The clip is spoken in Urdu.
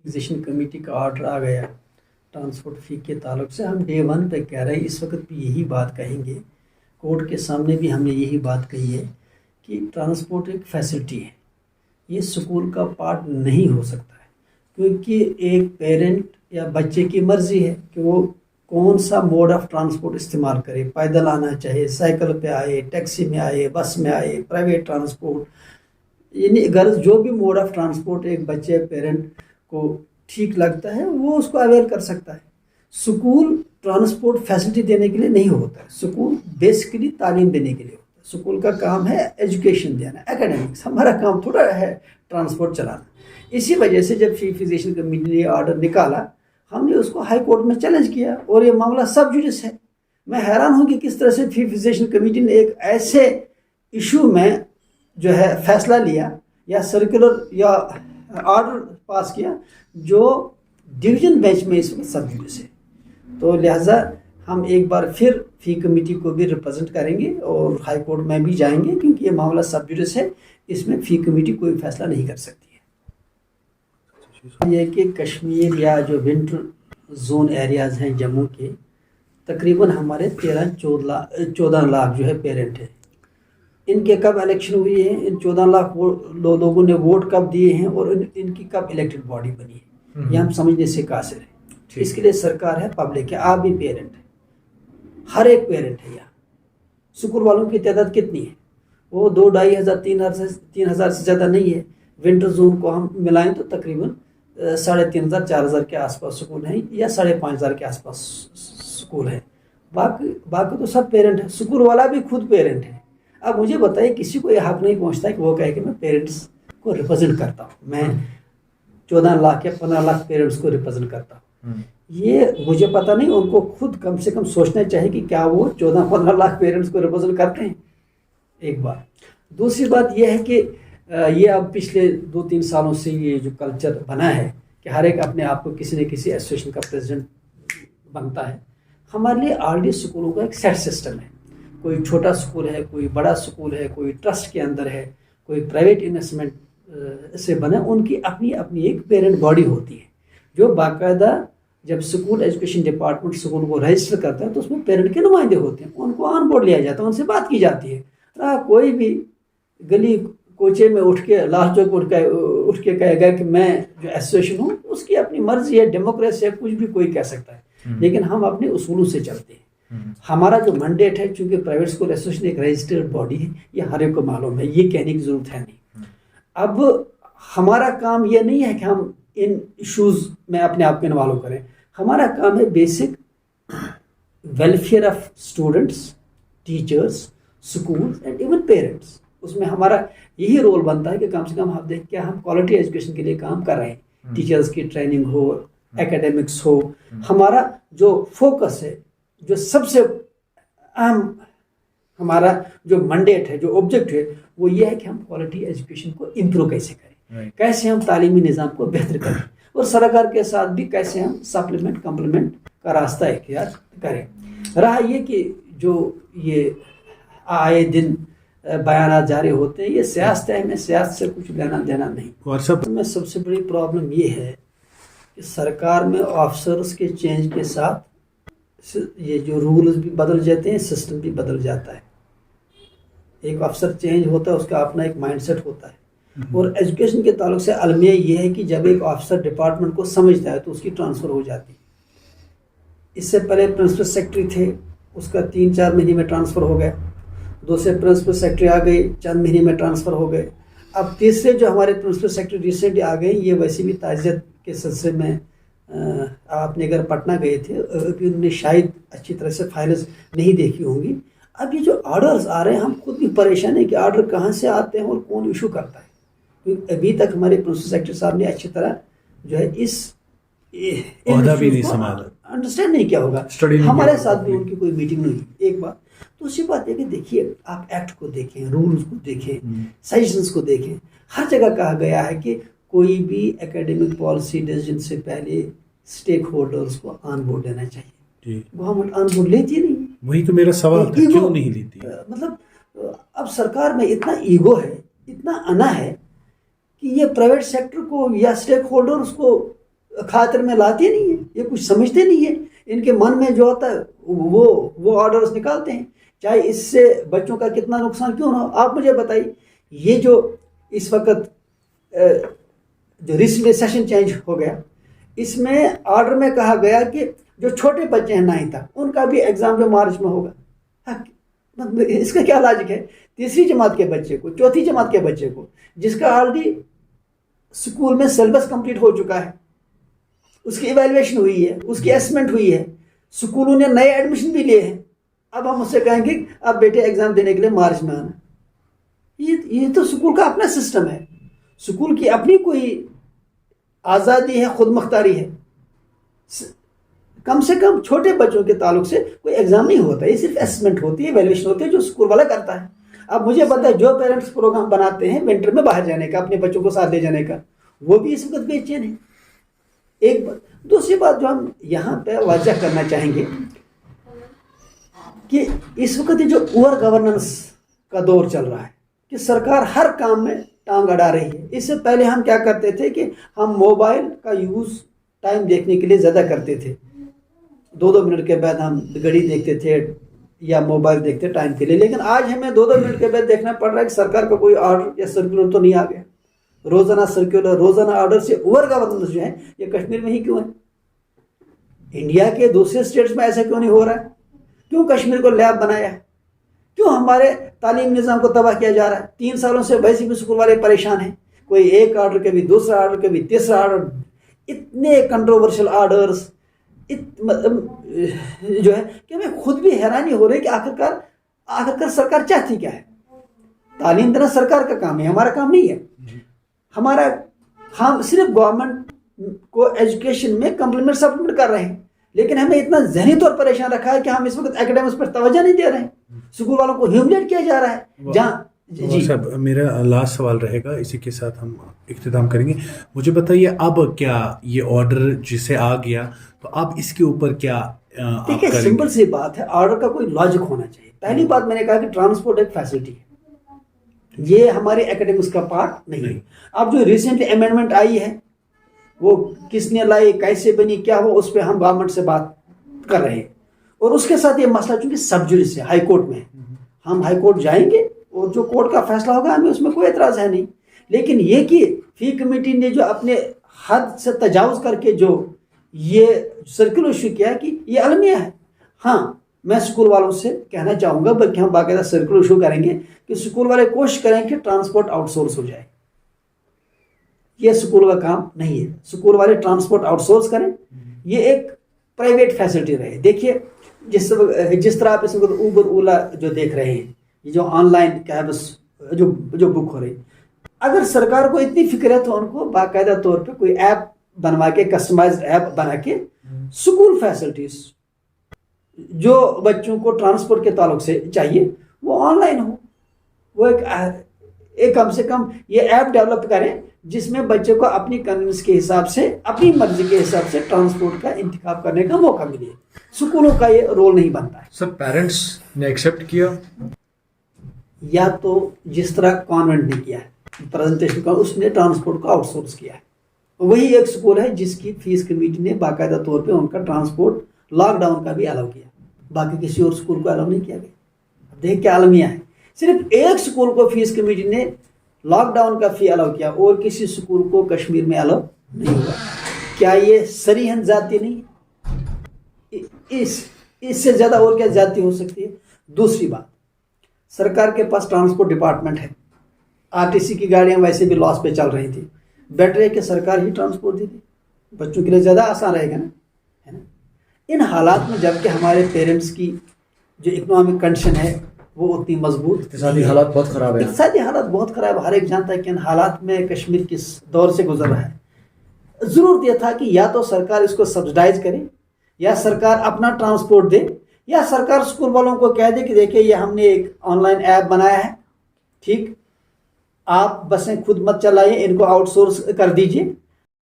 ایگزیشن کمیٹی کا آرڈر آ گیا ٹرانسپورٹ فی کے تعلق سے. ہم ڈے 1 پہ کہہ رہے ہیں, اس وقت بھی یہی بات کہیں گے, کورٹ کے سامنے بھی ہم نے یہی بات کہی ہے کہ ٹرانسپورٹ ایک فیسلٹی ہے, یہ اسکول کا پارٹ نہیں ہو سکتا ہے, کیونکہ ایک پیرنٹ یا بچے کی مرضی ہے کہ وہ کون سا موڈ آف ٹرانسپورٹ استعمال کرے, پیدل آنا چاہے, سائیکل پہ آئے, ٹیکسی میں آئے, بس میں آئے, پرائیویٹ ٹرانسپورٹ, یعنی غرض جو بھی موڈ آف ٹرانسپورٹ ایک بچے پیرنٹ کو ٹھیک لگتا ہے وہ اس کو اویل کر سکتا ہے. اسکول ٹرانسپورٹ فیسلٹی دینے کے لیے نہیں ہوتا ہے, اسکول بیسیکلی تعلیم دینے کے لیے ہوتا ہے. اسکول کا کام ہے ایجوکیشن دینا, اکیڈمکس. ہمارا کام تھوڑا ہے ٹرانسپورٹ چلانا. اسی وجہ سے جب فی ایگزیشن کمیٹی نے آرڈر نکالا, ہم نے اس کو ہائی کورٹ میں چیلنج کیا, اور یہ معاملہ سب جوڈس ہے. میں حیران ہوں کہ کس طرح سے فی ایگزیشن کمیٹی نے ایک ایسے ایشو میں جو ہے فیصلہ لیا یا سرکولر یا آرڈر پاس کیا جو ڈویژن بینچ میں اس وقت سب جوڈس ہے. تو لہٰذا ہم ایک بار پھر فی کمیٹی کو بھی ریپرزینٹ کریں گے اور ہائی کورٹ میں بھی جائیں گے, کیونکہ یہ معاملہ سب جوڈس ہے, اس میں فی کمیٹی کوئی فیصلہ نہیں کر سکتی ہے. یہ کہ کشمیر یا جو ونٹر زون ایریاز ہیں جموں کے, تقریباً ہمارے 13-14 لاکھ جو ہے پیرنٹ ہیں. ان کے کب الیکشن ہوئی ہے, ان 14 لاکھ لوگوں نے ووٹ کب دیے ہیں, اور ان کی کب الیکٹڈ باڈی بنی ہے, یہ ہم سمجھنے سے قاصر ہیں. اس کے لیے سرکار ہے, پبلک ہے, آپ بھی پیرنٹ ہیں, ہر ایک پیرنٹ ہے. یہاں اسکول والوں کی تعداد کتنی ہے, وہ 2-2.5 ہزار 3 ہزار سے زیادہ نہیں ہے. ونٹر زون کو ہم ملائیں تو تقریباً 3,500-4,000 کے آس پاس سکول ہیں, یا 5,500 کے آس پاس سکول ہیں. باقی تو سب پیرنٹ ہیں, سکول والا بھی خود پیرنٹ ہے. اب مجھے بتائیے, کسی کو یہ حق نہیں پہنچتا ہے کہ وہ کہے کہ میں پیرنٹس کو ریپرزینٹ کرتا ہوں, میں 14 لاکھ یا 15 لاکھ پیرنٹس کو ریپرزینٹ کرتا ہوں. یہ مجھے پتہ نہیں, ان کو خود کم سے کم سوچنا چاہیے کہ کیا وہ 14-15 لاکھ پیرنٹس کو ریپرزینٹ کرتے ہیں, ایک بات. دوسری بات یہ ہے کہ یہ اب پچھلے 2-3 سالوں سے یہ جو کلچر بنا ہے کہ ہر ایک اپنے آپ کو کسی نہ کسی ایسوسیشن کا پریزیڈنٹ بنتا ہے. ہمارے لیے آلریڈی اسکولوں کا ایک سیٹ سسٹم ہے, کوئی چھوٹا اسکول ہے, کوئی بڑا اسکول ہے, کوئی ٹرسٹ کے اندر ہے, کوئی پرائیویٹ انویسٹمنٹ سے بنا, ان کی اپنی اپنی ایک پیرنٹ باڈی ہوتی ہے جو باقاعدہ جب اسکول ایجوکیشن ڈپارٹمنٹ اسکول کو رجسٹر کرتا ہے تو اس میں پیرنٹ کے نمائندے ہوتے ہیں, ان کو آن بورڈ لیا جاتا ہے, ان سے بات کی جاتی ہے. کوئی بھی گلی کوچے میں اٹھ کے لال چوک اٹھ کے کہے گا کہ میں جو ایسوسیشن ہوں, اس کی اپنی مرضی ہے, ڈیموکریسی ہے, کچھ بھی کوئی کہہ سکتا ہے. لیکن ہم اپنے اصولوں سے چلتے ہیں. ہمارا جو منڈیٹ ہے, چونکہ پرائیویٹ اسکول ایسوسیشن ایک رجسٹرڈ باڈی ہے, یہ ہر ایک کو معلوم ہے, یہ کہنے کی ضرورت ہے نہیں. اب ہمارا کام یہ نہیں ہے کہ ہم ان ایشوز میں اپنے آپ کو انوالو کریں. ہمارا کام ہے basic welfare of students, teachers, schools and even parents. اس میں ہمارا یہی رول بنتا ہے کہ کم سے کم ہم دیکھ کے ہم کوالٹی ایجوکیشن کے لیے کام کر رہے ہیں, ٹیچرس کی ٹریننگ ہو, ایکیڈمکس ہو. ہمارا جو فوکس ہے, جو سب سے اہم ہمارا جو منڈیٹ ہے, جو آبجیکٹ ہے, وہ یہ ہے کہ ہم کوالٹی ایجوکیشن کو امپروو کیسے کریں, کیسے ہم تعلیمی نظام کو بہتر کریں, اور سرکار کے ساتھ بھی کیسے ہم سپلیمنٹ کمپلیمنٹ کا راستہ اختیار کریں. رہا یہ کہ جو یہ آئے دن بیانات جاری ہوتے ہیں, یہ سیاست ہے, ہمیں سیاست سے کچھ لینا دینا نہیں. میں سب سے بڑی پرابلم یہ ہے کہ سرکار میں آفیسرس کے چینج کے ساتھ یہ جو رولز بھی بدل جاتے ہیں, سسٹم بھی بدل جاتا ہے. ایک افسر چینج ہوتا ہے, اس کا اپنا ایک مائنڈ سیٹ ہوتا ہے. اور ایجوکیشن کے تعلق سے المیہ یہ ہے کہ جب ایک آفیسر ڈپارٹمنٹ کو سمجھتا ہے تو اس کی ٹرانسفر ہو جاتی ہے. اس سے پہلے پرنسپل سیکرٹری تھے, اس کا 3-4 مہینے میں ٹرانسفر ہو گیا. دوسرے پرنسپل سیکرٹری آ گئی, چند مہینے میں ٹرانسفر ہو گئے. اب تیسرے جو ہمارے پرنسپل سیکرٹری ریسنٹلی آ گئے, یہ ویسے بھی تعزیت کے سلسلے میں آپ نے اگر پٹنہ گئے تھے, ابھی انہوں نے شاید اچھی طرح سے فائلز نہیں دیکھی ہوں گی. اب یہ جو آرڈرز آ رہے ہیں, ہم خود بھی پریشان ہیں کہ آرڈر کہاں سے آتے ہیں اور کون ایشو کرتا ہے. کیونکہ ابھی تک ہمارے پرنسپل سیکرٹری صاحب نے اچھی طرح جو ہے اس انڈرسٹینڈ نہیں کیا ہوگا. ہمارے ساتھ بھی ان کی کوئی میٹنگ نہیں. ایک بات. دوسری بات ہے کہ دیکھیے, آپ ایکٹ کو دیکھیں, رولز کو دیکھیں, سجیشنز کو دیکھیں. ہر جگہ کہا گیا ہے کہ کوئی بھی اکیڈمک پالیسی ڈیسیژن سے پہلے اسٹیک ہولڈرز کو آن بورڈ لینا چاہیے. گورنمنٹ آن بورڈ لیتی نہیں. وہی تو میرا سوال تھا, کیوں نہیں لیتی؟ مطلب اب سرکار میں اتنا ایگو ہے, اتنا انا ہے کہ یہ پرائیویٹ سیکٹر کو یا اسٹیک ہولڈرز کو خاطر میں لاتے نہیں ہیں، یہ کچھ سمجھتے نہیں ہیں، ان کے من میں جو ہوتا ہے وہ آرڈرز نکالتے ہیں، چاہے اس سے بچوں کا کتنا نقصان کیوں نہ ہو۔ آپ مجھے بتائیے، یہ جو اس وقت جو ریسنٹ سیشن چینج ہو گیا، اس میں آرڈر میں کہا گیا کہ جو چھوٹے بچے ہیں 9 تک ان کا بھی ایگزام جو مارچ میں ہوگا۔ اس کا کیا لاجک ہے؟ تیسری جماعت کے بچے کو، چوتھی جماعت کے بچے کو، جس کا آلریڈی اسکول میں سلیبس کمپلیٹ ہو چکا ہے، اس کی ایویلویشن ہوئی ہے، اس کی اسسمنٹ ہوئی ہے، اسکولوں نے نئے ایڈمیشن بھی لیے ہیں، اب ہم اس سے کہیں گے اب بیٹے ایگزام دینے کے لیے مارچ میں آنا۔ یہ تو اسکول کا اپنا سسٹم ہے، اسکول کی اپنی کوئی آزادی ہے، خود مختاری ہے۔ کم سے کم چھوٹے بچوں کے تعلق سے کوئی ایگزام نہیں ہوتا، یہ صرف اسسمنٹ ہوتی ہے، ایویلویشن ہوتی ہے جو اسکول والا کرتا ہے۔ اب مجھے پتا ہے جو پیرنٹس پروگرام بناتے ہیں ونٹر میں باہر جانے کا، اپنے بچوں کو ساتھ لے جانے کا، وہ بھی اس وقت بے چین ہے۔ ایک بات، دوسری بات جو ہم یہاں پہ واضح کرنا چاہیں گے کہ اس وقت یہ جو اوور گورننس کا دور چل رہا ہے کہ سرکار ہر کام میں ٹانگ اڑا رہی ہے۔ اس سے پہلے ہم کیا کرتے تھے کہ ہم موبائل کا یوز ٹائم دیکھنے کے لیے زیادہ کرتے تھے، 2 منٹ کے بعد ہم گھڑی دیکھتے تھے یا موبائل دیکھتے ٹائم کے لیے، لیکن آج ہمیں 2 منٹ کے بعد دیکھنا پڑ رہا ہے کہ سرکار کا کوئی آرڈر یا سرکولر تو نہیں آ گیا۔ روزانہ سرکولر، روزانہ آرڈر سے اوور گورننس جو ہے یہ کشمیر میں ہی کیوں ہے؟ انڈیا کے دوسرے اسٹیٹس میں ایسا کیوں نہیں ہو رہا ہے؟ کیوں کشمیر کو لیب بنایا ہے؟ کیوں ہمارے تعلیم نظام کو تباہ کیا جا رہا ہے؟ 3 سالوں سے ویسے بھی اسکول والے پریشان ہیں، کوئی ایک آرڈر، کبھی دوسرا آرڈر، کبھی تیسرا آرڈر، اتنے کنٹروورشل آرڈرز جو ہے کہ ہمیں خود بھی حیرانی ہو رہی ہے کہ آخرکار سرکار چاہتی کیا ہے؟ تعلیم دینا سرکار کا کام ہے، ہمارا کام نہیں ہے۔ ہم صرف گورنمنٹ کو ایجوکیشن میں کمپلیمنٹ سپلیمنٹ کر رہے ہیں، لیکن ہمیں اتنا ذہنی طور پر پریشان رکھا ہے کہ ہم اس وقت اکیڈمکس پر توجہ نہیں دے رہے ہیں، اسکول والوں کو ہیوملیٹ کیا جا رہا ہے۔ جہاں جی صاحب، میرا لاسٹ سوال رہے گا، اسی کے ساتھ ہم اختتام کریں گے۔ مجھے بتائیے اب کیا یہ آرڈر جسے آ گیا تو اب اس کے اوپر کیا دیکھیں، سمپل سی بات ہے، آرڈر کا کوئی لاجک ہونا چاہیے۔ پہلی بات میں نے کہا کہ ٹرانسپورٹ ایک فیسلٹی ہے، یہ ہمارے اکیڈمکس کا پارٹ نہیں۔ اب جو ریسنٹلی امینڈمنٹ آئی ہے وہ کس نے لائی، کیسے بنی، کیا ہو، اس پہ ہم گورنمنٹ سے بات کر رہے ہیں، اور اس کے ساتھ یہ مسئلہ چونکہ سب جوڈس ہے، ہائی کورٹ میں ہے، ہم ہائی کورٹ جائیں گے اور جو کورٹ کا فیصلہ ہوگا ہمیں اس میں کوئی اعتراض ہے نہیں۔ لیکن یہ کہ فی کمیٹی نے جو اپنے حد سے تجاوز کر کے جو یہ سرکل ایشو کیا کہ یہ المیہ ہے، ہاں میں اسکول والوں سے کہنا چاہوں گا، بلکہ ہم باقاعدہ سرکل ایشو کریں گے کہ اسکول والے کوشش کریں کہ ٹرانسپورٹ آؤٹ سورس ہو جائے۔ یہ اسکول کا کام نہیں ہے، اسکول والے ٹرانسپورٹ آؤٹ سورس کریں، یہ ایک پرائیویٹ فیسلٹی رہے۔ دیکھیے جس طرح آپ اس وقت اوبر اولا جو دیکھ رہے ہیں، یہ جو آن لائن کیبس جو بک ہو رہی، اگر سرکار کو اتنی فکر ہے تو ان کو باقاعدہ طور پہ کوئی ایپ بنوا کے، کسٹمائزڈ ایپ بنا کے اسکول فیسلٹیز جو بچوں کو ٹرانسپورٹ کے تعلق سے چاہیے وہ آن لائن ہو۔ وہ ایک کم سے کم یہ ایپ ڈیولپ کریں جس میں بچے کو اپنی کنوینس کے حساب سے، اپنی مرضی کے حساب سے ٹرانسپورٹ کا انتخاب کرنے کا موقع ملے۔ اسکولوں کا یہ رول نہیں بنتا ہے۔ سر پیرنٹس نے ایکسیپٹ کیا، یا تو جس طرح کانوینٹ نے کیا ہے پریزنٹیشن کا، اس نے ٹرانسپورٹ کو آؤٹ سورس کیا ہے۔ وہی ایک اسکول ہے جس کی فیس کمیٹی نے باقاعدہ طور پہ ان کا ٹرانسپورٹ لاک ڈاؤن کا بھی الاؤ کیا، باقی کسی اور اسکول کو الاؤ نہیں کیا گیا۔ اب دیکھ کیا المیہ ہے، صرف ایک اسکول کو فیس کمیٹی نے لاک ڈاؤن کا فی الاؤ کیا اور کسی اسکول کو کشمیر میں الاؤ نہیں ہوا۔ کیا یہ صریحاً زیادتی نہیں ہے؟ اس سے زیادہ اور کیا زیادتی ہو سکتی ہے؟ دوسری بات، سرکار کے پاس ٹرانسپورٹ ڈپارٹمنٹ ہے، RTC کی گاڑیاں ویسے بھی لاس پہ چل رہی تھی، بیٹر ہے کہ سرکار ہی ٹرانسپورٹ دے دے، بچوں کے لیے زیادہ آسان رہے گا نا، ہے نا۔ ان حالات میں جبکہ ہمارے پیرنٹس کی جو اکنامک کنڈیشن ہے وہ اتنی مضبوط، اقتصادی حالات بہت خراب ہے، اقتصادی حالات بہت خراب، ہر ایک جانتا ہے کہ ان حالات میں کشمیر کس دور سے گزر رہا ہے۔ ضرورت یہ تھا کہ یا تو سرکار اس کو سبسڈائز کرے، یا سرکار اپنا ٹرانسپورٹ دے، یا سرکار اسکول والوں کو کہہ دے کہ دیکھیں یہ ہم نے ایک آن لائن ایپ بنایا ہے، ٹھیک، آپ بسیں خود مت چلائیں، ان کو آؤٹ سورس کر دیجئے،